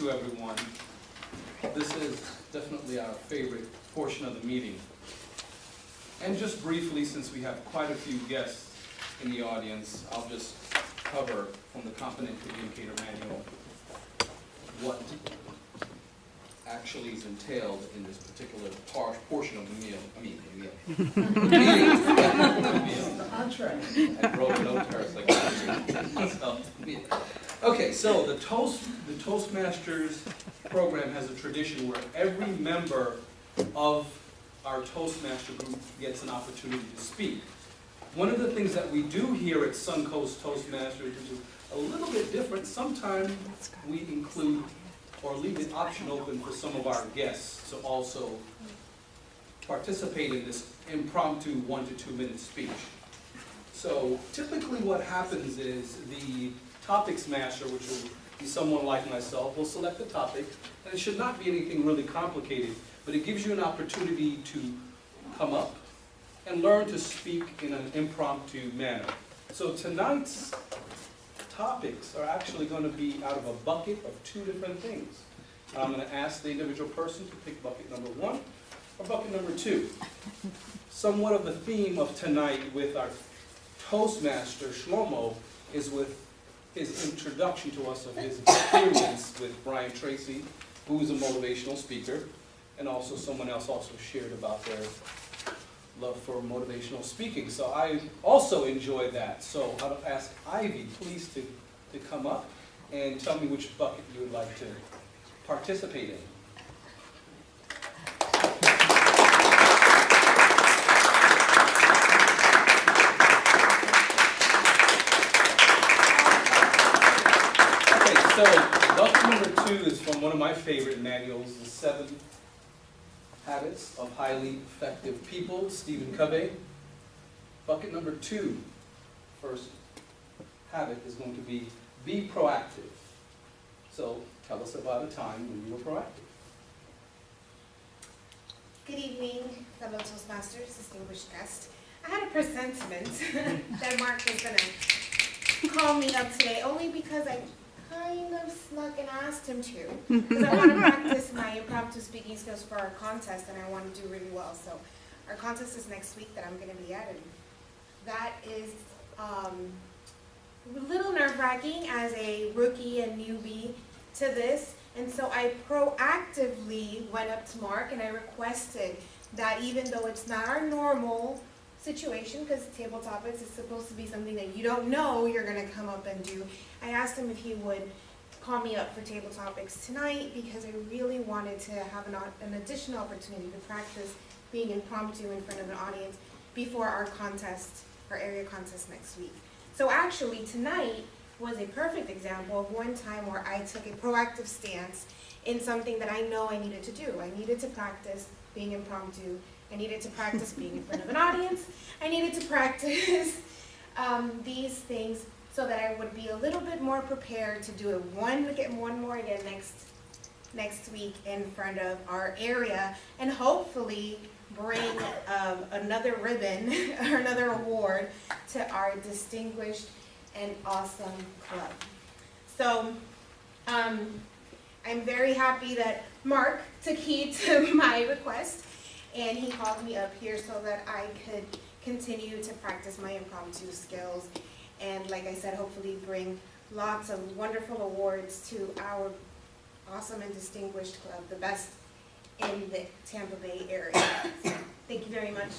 to everyone. This is definitely our favorite portion of the meeting. And just briefly, since we have quite a few guests in the audience, I'll just cover from the Competent Communicator Manual what actually is entailed in this particular portion of the meal. I wrote a note to her, it's like, okay, so the Toastmasters program has a tradition where every member of our Toastmaster group gets an opportunity to speak. One of the things that we do here at Suncoast Toastmasters, which is a little bit different, sometimes we include or leave the option open for some of our guests to also participate in this impromptu 1 to 2 minute speech. So typically what happens is the topics master, which will be someone like myself, will select the topic, and it should not be anything really complicated, but it gives you an opportunity to come up and learn to speak in an impromptu manner. So tonight's topics are actually going to be out of a bucket of 2 different things. I'm going to ask the individual person to pick bucket number 1 or bucket number 2. Somewhat of the theme of tonight with our Toastmaster, Shlomo, is with his introduction to us of his experience with Brian Tracy, who is a motivational speaker, and also someone else also shared about their love for motivational speaking. So I also enjoyed that. So I'll ask Ivy, please, to come up and tell me which bucket you would like to participate in. Okay, so bucket number 2 is from one of my favorite manuals, The 7 Habits of Highly Effective People, Stephen Covey. Bucket number 2, first habit, is going to be proactive. So tell us about a time when you were proactive. Good evening, fellow Toastmasters, distinguished guest. I had a presentiment that Mark was going to call me up today, only because I kind of snuck and asked him to, because I want to practice my impromptu speaking skills for our contest, and I want to do really well. So our contest is next week that I'm going to be at, and that is a little nerve-wracking as a rookie and newbie to this, and so I proactively went up to Mark and I requested that, even though it's not our normal situation, because table topics is supposed to be something that you don't know you're going to come up and do, I asked him if he would call me up for table topics tonight, because I really wanted to have an additional opportunity to practice being impromptu in front of an audience before our contest, our area contest next week. So actually tonight was a perfect example of one time where I took a proactive stance in something that I know I needed to do. I needed to practice being impromptu. I needed to practice being in front of an audience. I needed to practice these things so that I would be a little bit more prepared to do it get one more again next week in front of our area, and hopefully bring another ribbon or another award to our distinguished and awesome club. So I'm very happy that Mark took heed to my request, and he called me up here so that I could continue to practice my impromptu skills, and like I said, hopefully bring lots of wonderful awards to our awesome and distinguished club, the best in the Tampa Bay area. So, thank you very much.